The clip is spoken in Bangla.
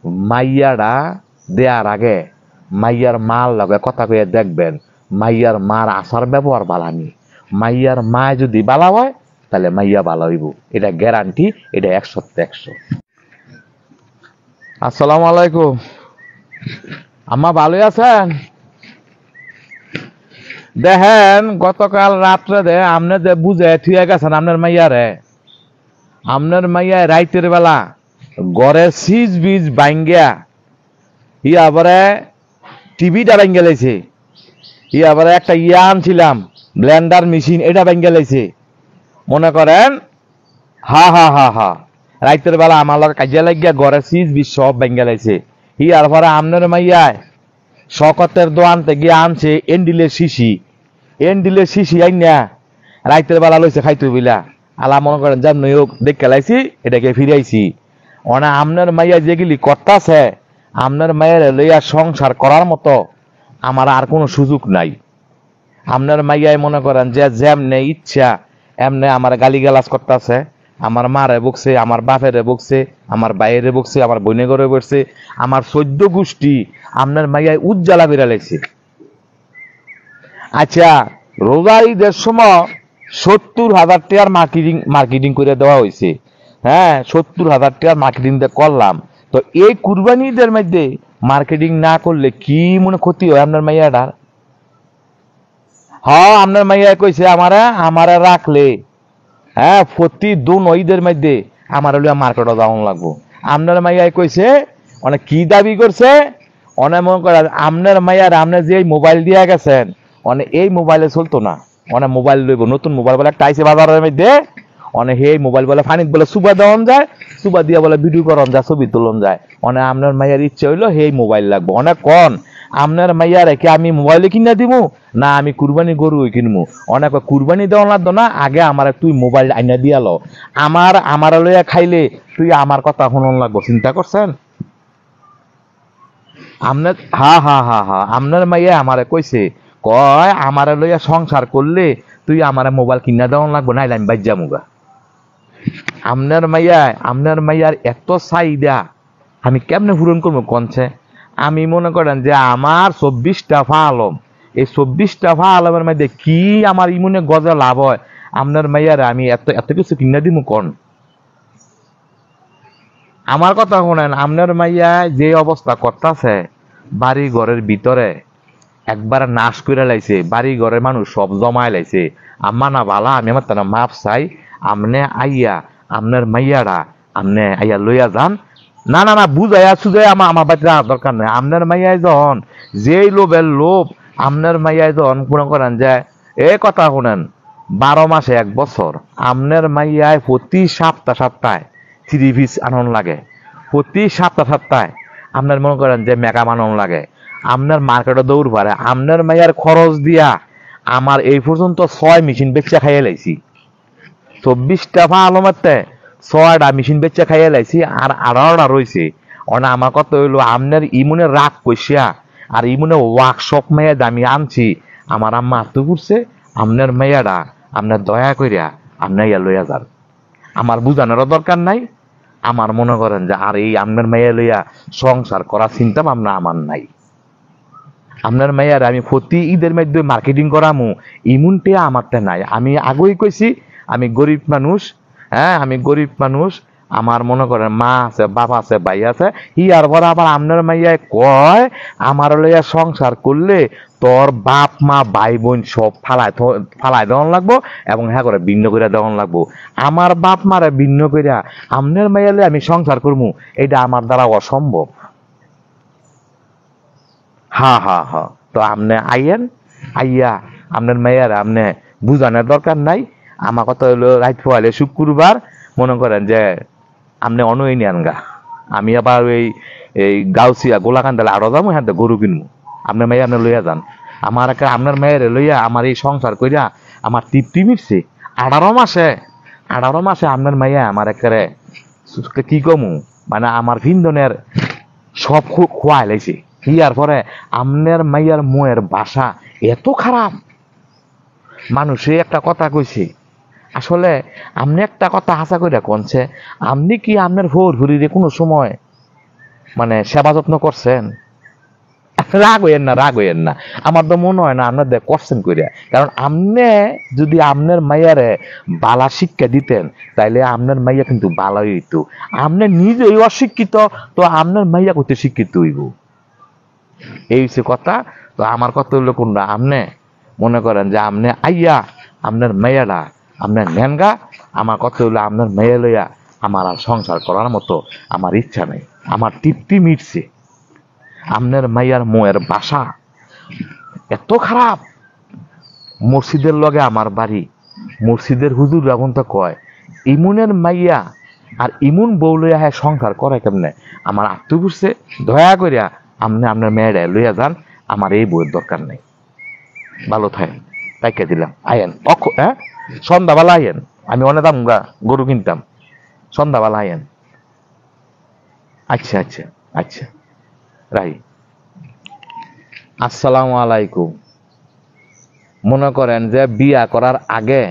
মাইয়াটা দেওয়ার আগে মাইয়ার মার লগে কথা কয়ে দেখবেন মাইয়ার মার আসার ব্যবহার বালানি। মাইয়ার মা যদি বালা হয় তাহলে মাইয়া বালা হইব, এটা গ্যারান্টি, এটা 100%। আসসালামু আলাইকুম। আম্মা ভালোই আছেন? দেখেন গতকাল রাত্রে আপনি যে বুঝে থুয়ে গেছেন আপনার মাইয়ারে, আপনার মাইয়া রাইতের বেলা ঘরের সিজ বীজ ভাঙ্গিয়া আবারে টিভিটা ভাঙ্গে লাইছে, আবারে একটা আনছিলাম ব্লেন্ডার মেশিন, এটা ভাঙ্গে লাইছে। মনে করেন হা হা হা হা রাইতের বেলা আমার লগে কাজিয়া লাগিয়া ঘরের সিজ বীজ সব ভাঙ্গে লাইছে। আর পরে আপনার মাইয়ায় শকতের দোয়ানতে গিয়ে আনছে এন্ডিলের শিশি আইনা রাইতের বেলা লইছে খাইতে বিলা। আলা মনে করেন যেমন হোক দেখে লাইছি, এটাকে ফিরাইছি। অনা আপনার মাইয়া যেগুলি করতাছে, আপনার মায়ের লইয়া সংসার করার মতো আমার আর কোনো সুযোগ নাই। আপনার মাইয়াই মনে করেন যে যেমনে ইচ্ছা এমনে আমার গালিগালাজ করতেছে, আমার মারে বকছে, আমার বাপেরে বকছে, আমার বাইরে বকছে, আমার বোনে ঘরে বসছে, আমার 14 গোষ্ঠী আপনার মাইয়াই উজ্জ্বলা বেড়ালাইছে। আচ্ছা, রোজা ঈদের সময় 70,000 টাকার মার্কেটিং করে দেওয়া হয়েছে। হ্যাঁ, 70,000 টাকার মার্কেটিং করলাম। তো এই কুরবানি ঈদের মধ্যে মার্কেটিং না করলে কি মনে ক্ষতি হয় আপনার মাইয়াটার? হ্যাঁ, আপনার মাইয়া কইছে আমারে রাখলে হ্যাঁ প্রতি ঈদের মধ্যে আমার হলে মার্কেটে যাওয়া লাগবো। আপনার মাইয়াই কইছে অনেক কি দাবি করছে, অনেক মনে করে আপনার মাইয়ার আপনি যে মোবাইল দিয়ে গেছেন অনেক এই মোবাইলে চলতো না, অনেক মোবাইল লইব, নতুন মোবাইল বলে একটা আইছে বাজারের মধ্যে, অনেক এই মোবাইল বলে ফানিত বলে সুবা দেওয়ান যায়, সুবা দিয়ে বলে ভিডিও করন যায়, ছবি তুলন যায়। অনেক আপনার মাইয়ার ইচ্ছে হইলো সেই মোবাইল লাগবো। অনেক কন আপনার মাইয়া রেখে আমি মোবাইলে কিনা দিব না আমি কুরবানি গরু কিনবো। অনেক কুরবানি দেওয়া লাগতো না, আগে আমার তুই মোবাইল আইনা দিয়ালো, আমার লইয়া খাইলে তুই আমার কথা শুনন লাগবো। চিন্তা করছেন আপনার? হা হা হা হা আপনার মাইয়া আমারে কইছে, কয় আমারে লইয়া সংসার করলে তুই আমারে মোবাইল কিনা দেওয়া লাগবো, নাইলে আমি বাইর যামুগা। আপনার মাইয়ার এত চাহিদা আমি কেমনে পূরণ করবো কনছে? আমি মনে করেন যে আমার 24টা ফালম, এই 24টা ফালমের মধ্যে কি আমার ইমনে গজে লাভ হয়? আপনার মাইয়ারে আমি এত এত কিছু কিনা দিব কোন? আমার কথা শোনেন, আপনার মাইয়া যে অবস্থা করতেছে বাড়ি ঘরের ভিতরে একবার নাশ করে লাইছে, বাড়ি ঘরের মানুষ সব জমায় লাইছে। আম্মা না বালা, আমি আমার তারা মাপ চাই, আমনে আইয়া আপনার মাইয়ারা আমনে আইয়া লইয়া যান। না না না বুঝাইয়া সুঝাই আমার বাড়িতে আনার দরকার নেই। আপনার মাইয়াই যখন যেই লোভের লোভ, আপনার মাইয়াই যখন মনে করেন যে এ কথা শুনেন 12 মাসে 1 বছর আপনার মাইয়ায় প্রতি সপ্তাহে 3 পিস আনন লাগে, প্রতি সপ্তাহে আপনার মনে করেন যে মেকআপ আনন লাগে, আপনার মার্কেটে দৌড় পারে। আপনার মাইয়ার খরচ দিয়া আমার এই পর্যন্ত 6 মেশিন বেচা খাইয়ে লাইছি, 24টা আলমারতে 6টা মেশিন বেচা খাইয়ে লাইছি, আর 18টা রয়েছে। অনা আমার কথা হইলো আপনার ইমুনে রাগ কইসা আর ইমুনে ওয়ার্কশপ মেয়ে দামি আনছি, আমার আম্মা আত্ম করছে। আপনার মেয়েরা আপনার দয়া করিয়া আপনার ইয়া লইয়া যান, আমার বুঝানোরও দরকার নাই। আমার মনে করেন যে আর এই আপনার মেয়ে লইয়া সংসার করার চিন্তা ভাবনা আমার নাই। আপনার মেয়ের আমি প্রতি ঈদের মধ্যে মার্কেটিং করামু ইমুনটা আমারটা নাই। আমি আগেই কইছি আমি গরিব মানুষ, হ্যাঁ আমি গরিব মানুষ। আমার মনে করেন মা আছে, বাবা আছে, ভাই আছে। আর পর আবার আপনার মাইয়ায় কয় আমার লইয়া সংসার করলে তোর বাপ মা ভাই বোন সব ফালাই দেওয়ান লাগবো এবং হ্যাঁ করে ভিন্ন করে দেওয়ান লাগবো। আমার বাপ মারে ভিন্ন করিয়া আপনার মাইয়ালে আমি সংসার করবো, এটা আমার দ্বারা অসম্ভব। হা হা হা তো আপনি আইয়েন, আইয়া আপনার মেয়ের আপনি বুঝানোর দরকার নাই। আমার কথা হলো রাইত ফোয়ালে শুক্রবার মনে করেন যে আপনি অনই নিয়ান গা, আমি আবার এই গাউসিয়া গোলাকান্দালে আরো যাবো, হ্যাঁ গরু কিনবো। আপনার মেয়ে আপনি লইয়া যান, আমার আপনার মেয়ের লইয়া আমার এই সংসার করিয়া আমার তৃপ্তি মিটছে। 18 মাসে আপনার মেয়ে আমার একেবারে কি কমু মানে আমার ভিন্দনের সব খোয়াই লাইছে। ইয়ার পরে আমনের মাইয়ার মুয়ের ভাষা এত খারাপ, মানুষে একটা কথা কইছে। আসলে আপনি একটা কথা হাসা কইরা কনছে, আপনি কি আপনার ভোর ভুরিরে কোনো সময় মানে সেবা যত্ন করছেন? রাগ হইয়েন না, রাগ হইয়েন না। আমার তো মনে হয় না আপনার দেখ করছেন কইরা। কারণ আমনে যদি আপনার মাইয়ারে বালা শিক্ষা দিতেন, তাইলে আপনার মাইয়া কিন্তু বালা হইতো। আপনি নিজেই অশিক্ষিত, তো আপনার মাইয়া কইতে শিক্ষিত হইব। এই হচ্ছে কথা। তো আমার কথা হইলো কোনটা, আপনি মনে করেন যে আপনি আইয়া আপনার মেয়েরা আপনার নেনগা। আমার কথা হইলো আপনার মেয়ে লইয়া আমার আর সংসার করার মতো আমার ইচ্ছা নেই, আমার তৃপ্তি মিটছে। আপনার মাইয়ার মোয়ের বাসা এত খারাপ, মসজিদের লগে আমার বাড়ি, মসজিদের হুজুর এখন তো কয় ইমুনের মাইয়া আর ইমুন বউ লইয়া হ্যাঁ সংসার করে কেমনে। আমার আত্মীয় বুঝছে, দয়া করিয়া আপনি আপনার মেয়েরা লইয়া যান, আমার এই বউয়ের দরকার নেই। ভালো থাকেন, তাইকে দিলাম। আয়েন হ্যাঁ, সন্ধ্যাবেলা আয়েন, আমি অনেক দাম গরু কিনতাম, সন্ধ্যাবেলা আয়েন। আচ্ছা আচ্ছা আচ্ছা, রাই। আসসালামু আলাইকুম। মনে করেন যে বিয়া করার আগে